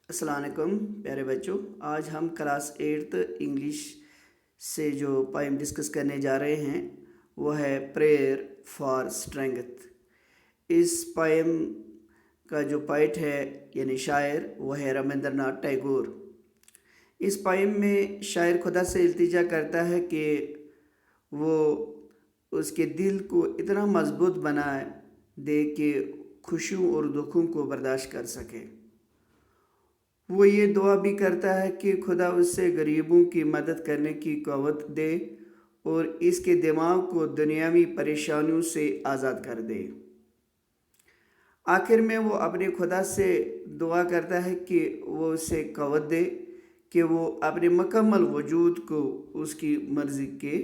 अस्सलाम वालेकुम प्यारे बच्चों। आज हम क्लास 8th इंग्लिश से जो पोएम डिस्कस करने जा रहे हैं वो है प्रेयर फॉर स्ट्रेंथ। इस पोएम का जो पोइट है यानी शायर वो है रविंद्रनाथ टैगोर। इस पोएम में शायर खुदा से इल्तिजा करता है कि वो उसके दिल को इतना मजबूत बनाए दे कि खुशियों और दुखों को बर्दाश्त कर सके। वो ये दुआ भी करता है कि खुदा उससे गरीबों की मदद करने की क़ुव्वत दे और इसके दिमाग को दुनियावी परेशानियों से आज़ाद कर दे। आखिर में वो अपने खुदा से दुआ करता है कि वो उसे क़ुव्वत दे कि वो अपने मुकम्मल वजूद को उसकी मर्ज़ी के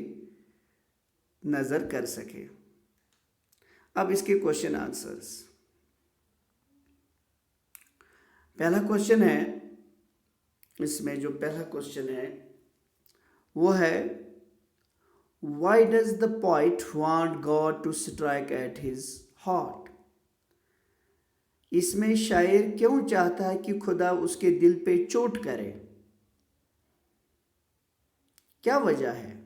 नज़र कर सके। अब इसके क्वेश्चन आंसर्स। पहला क्वेश्चन है, इसमें जो पहला क्वेश्चन है वो है why does the poet want God to strike at his heart. इसमें शायर क्यों चाहता है कि खुदा उसके दिल पे चोट करे, क्या वजह है।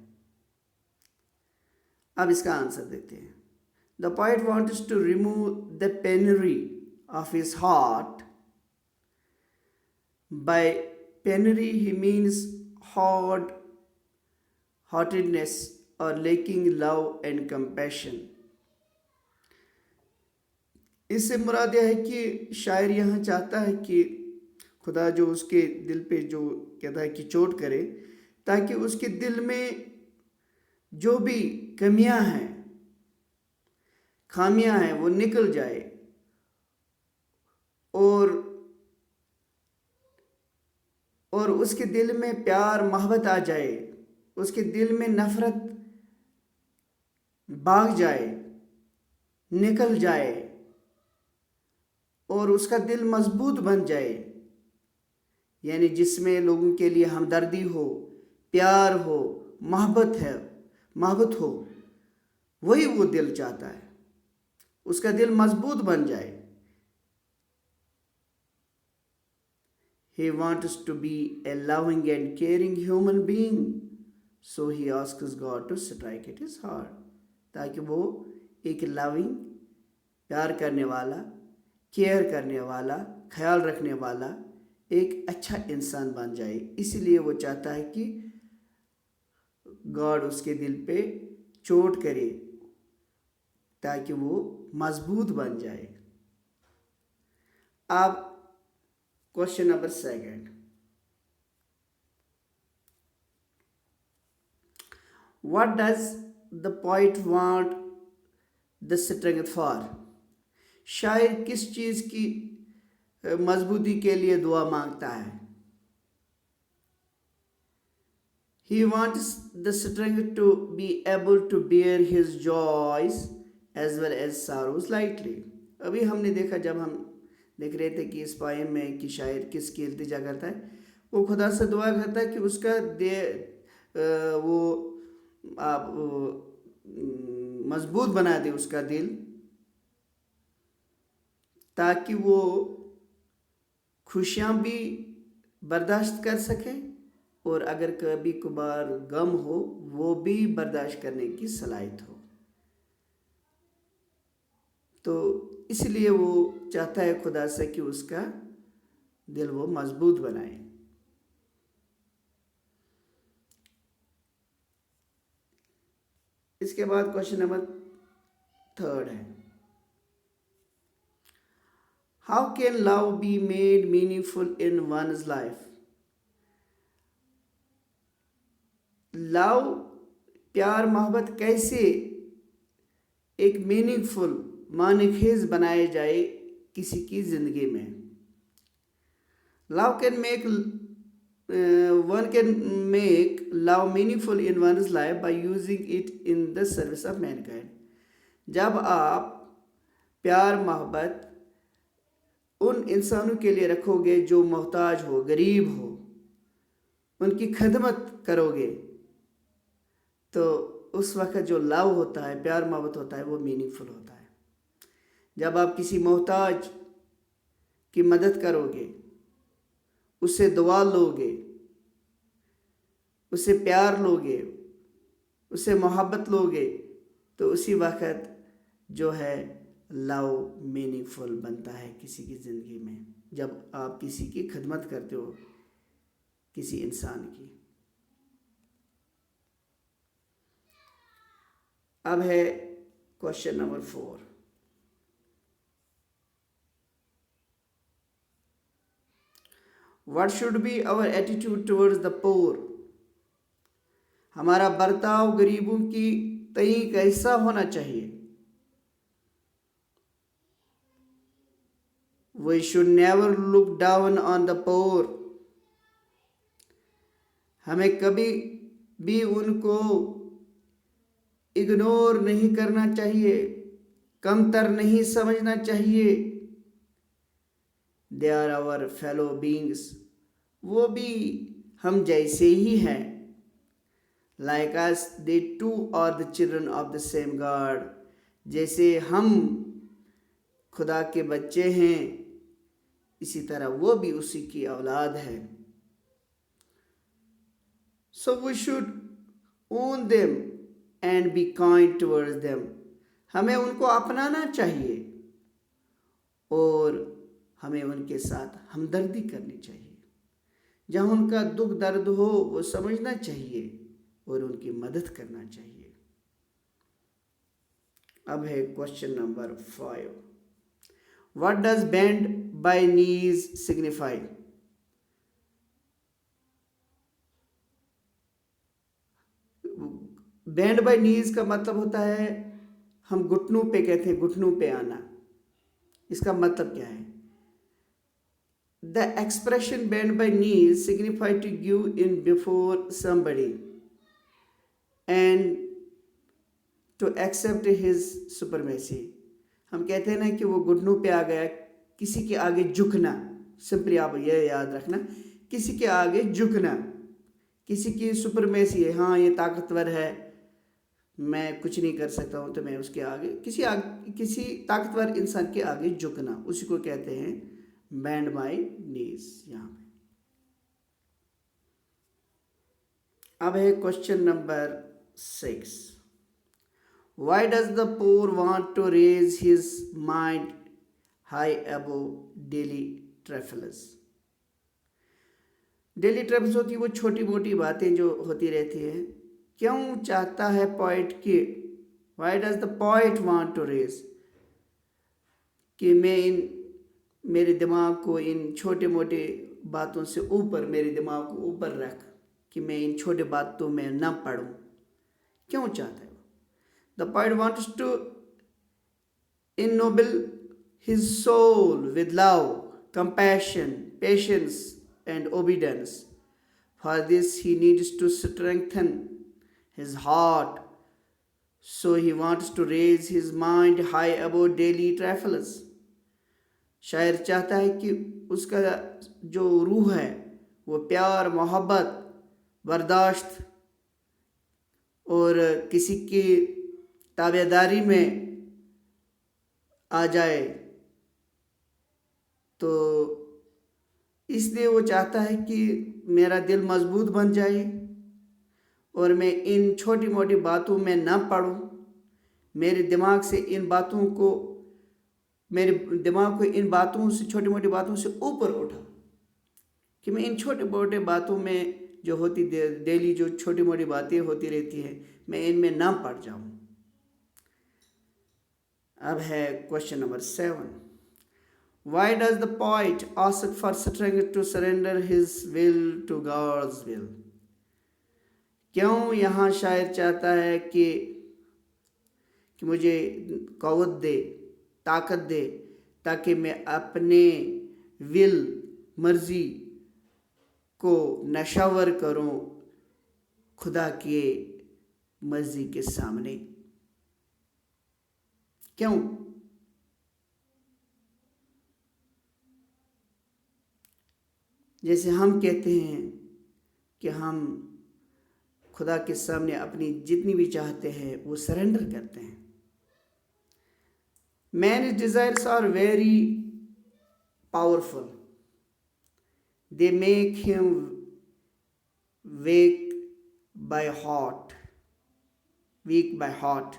अब इसका आंसर देते हैं। The poet wants to remove the penury of his heart. By penury he means hard-heartedness or lacking love and compassion. इससे मुराद यह है कि शायर यहाँ चाहता है कि खुदा जो उसके दिल पे जो कहता है कि चोट करे ताकि उसके दिल में जो भी कमियां हैं, खामियां हैं वो निकल जाए और उसके दिल में प्यार मोहब्बत आ जाए, उसके दिल में नफरत भाग जाए, निकल जाए और उसका दिल मजबूत बन जाए, यानी जिसमें लोगों के लिए हमदर्दी हो, प्यार हो, मोहब्बत हो, वही वो दिल चाहता है, उसका दिल मजबूत बन जाए। He wants to be a loving and caring human being, so he asks God to strike at his heart, ताकि वो एक लविंग, प्यार करने वाला, केयर करने वाला, ख्याल रखने वाला एक अच्छा इंसान बन जाए। इसीलिए वो चाहता है कि गॉड उसके दिल पे चोट करे ताकि वो मजबूत बन जाए। अब question number second, what does the poet want the strength for. शायर किस चीज़ की मजबूती के लिए दुआ मांगता है। He wants the strength to be able to bear his joys as well as sorrows lightly. अभी हमने देखा, जब हम देख रहे थे कि इस पोएम में कि शायर किसकी इल्तिजा करता है, वो खुदा से दुआ करता है कि उसका वो आप मजबूत बना दे उसका दिल, ताकि वो खुशियाँ भी बर्दाश्त कर सके और अगर कभी कभार गम हो वो भी बर्दाश्त करने की सलाहियत हो। तो इसलिए वो चाहता है खुदा से कि उसका दिल वो मजबूत बनाए। इसके बाद क्वेश्चन नंबर थर्ड है, how can love be made meaningful in one's life. Love, प्यार मोहब्बत कैसे एक मीनिंगफुल, मानेखेज बनाए जाए किसी की जिंदगी में। Love can make one can make love meaningful in one's life by using it in the service of mankind. जब आप प्यार मोहब्बत उन इंसानों के लिए रखोगे जो मोहताज हो, गरीब हो, उनकी खिदमत करोगे, तो उस वक्त जो लव होता है, प्यार मोहब्बत होता है, वो मीनिंगफुल होता है। जब आप किसी मोहताज की मदद करोगे उससे दुआ लोगे, उससे प्यार लोगे, उससे मोहब्बत लोगे, तो उसी वक्त जो है लव मीनिंगफुल बनता है किसी की ज़िंदगी में, जब आप किसी की खिदमत करते हो, किसी इंसान की। अब है question number 4। What should be our attitude towards the poor? हमारा बर्ताव गरीबों की तई कैसा होना चाहिए? We should never look down on the poor. हमें कभी भी उनको इग्नोर नहीं करना चाहिए, कमतर नहीं समझना चाहिए। They are our fellow beings. वो भी हम जैसे ही हैं। Like us, they too are the children of the same God. जैसे हम खुदा के बच्चे हैं, इसी तरह वो भी उसी की औलाद है। So we should own them and be kind towards them. हमें उनको अपनाना चाहिए और हमें उनके साथ हमदर्दी करनी चाहिए। जहाँ उनका दुख दर्द हो वो समझना चाहिए और उनकी मदद करना चाहिए। अब है question number 5। What does bend by knees signify? Bend by knees का मतलब होता है, हम घुटनों पे कहते हैं, घुटनों पे आना। इसका मतलब क्या है? The expression bend by knees signify to give in before somebody and to accept his supremacy. हम कहते हैं ना कि वो घुटनों पे आ गया, किसी के आगे झुकना। सिंपली आप ये याद रखना, किसी के आगे झुकना, किसी की सुपरमेसी है, हाँ ये ताकतवर है, मैं कुछ नहीं कर सकता हूँ, तो मैं उसके आगे किसी ताकतवर इंसान के आगे झुकना, उसी को कहते हैं बैंड बाय नीज। यहाँ पे अब है question number 6। Why does the poor want to raise his mind high above daily trifles? Daily trifles होती है वो छोटी मोटी बातें जो होती रहती हैं। क्यों चाहता है पोइट कि why does the poet want to rage, कि मैं मेरे दिमाग को इन छोटे मोटे बातों से ऊपर, मेरे दिमाग को ऊपर रख, कि मैं इन छोटे बातों में न पढ़ूं। क्यों चाहता है? The poet wants to ennoble his soul with love, compassion, patience and obedience. For this he needs to strengthen his heart, so he wants to raise his mind high above daily trifles. शायर चाहता है कि उसका जो रूह है वो प्यार, मोहब्बत, बर्दाश्त और किसी की ताबेदारी में आ जाए। तो इसलिए वो चाहता है कि मेरा दिल मजबूत बन जाए और मैं इन छोटी मोटी बातों में ना पड़ूं। मेरे दिमाग से इन बातों को, मेरे दिमाग को इन बातों से, छोटी मोटी बातों से ऊपर उठा, कि मैं इन छोटे मोटे बातों में जो होती डेली जो छोटी मोटी बातें होती रहती हैं, मैं इनमें ना पड़ जाऊं। अब है question number 7। Why does the poet ask for strength to surrender his will to God's will? क्यों यहाँ शायर चाहता है कि मुझे क़ुव्वत दे, ताकत दे, ताकि मैं अपने विल, मर्जी को नशावर करूं खुदा की मर्जी के सामने। क्यों? जैसे हम कहते हैं कि हम खुदा के सामने अपनी जितनी भी चाहते हैं वो सरेंडर करते हैं। Man's desires are very powerful They make him weak by heart. Weak by heart.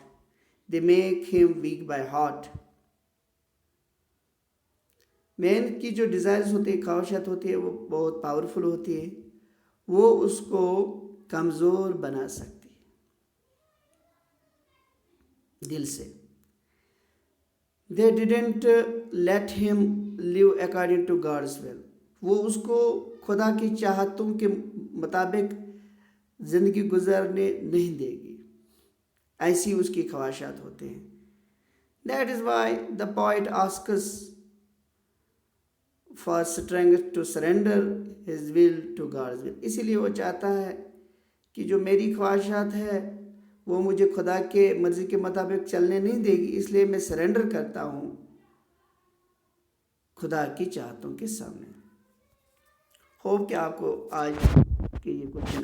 They make him weak by heart. Man की जो डिज़ायर्स होती है, ख्वाहिशात होती है, वो बहुत पावरफुल होती है, वो उसको कमज़ोर बना सकती है दिल से. They didn't let him live according to God's will. वो उसको खुदा की चाहतों के मुताबिक ज़िंदगी गुजारने नहीं देगी, ऐसी उसकी ख्वाहिशात होते हैं. That is why the poet asks for strength to surrender his will to God's will. इसीलिए वो चाहता है कि जो मेरी ख्वाहिशात है वो मुझे खुदा के मर्ज़ी के मुताबिक चलने नहीं देगी, इसलिए मैं सरेंडर करता हूँ खुदा की चाहतों के सामने. होप कि आपको आज के ये कुछ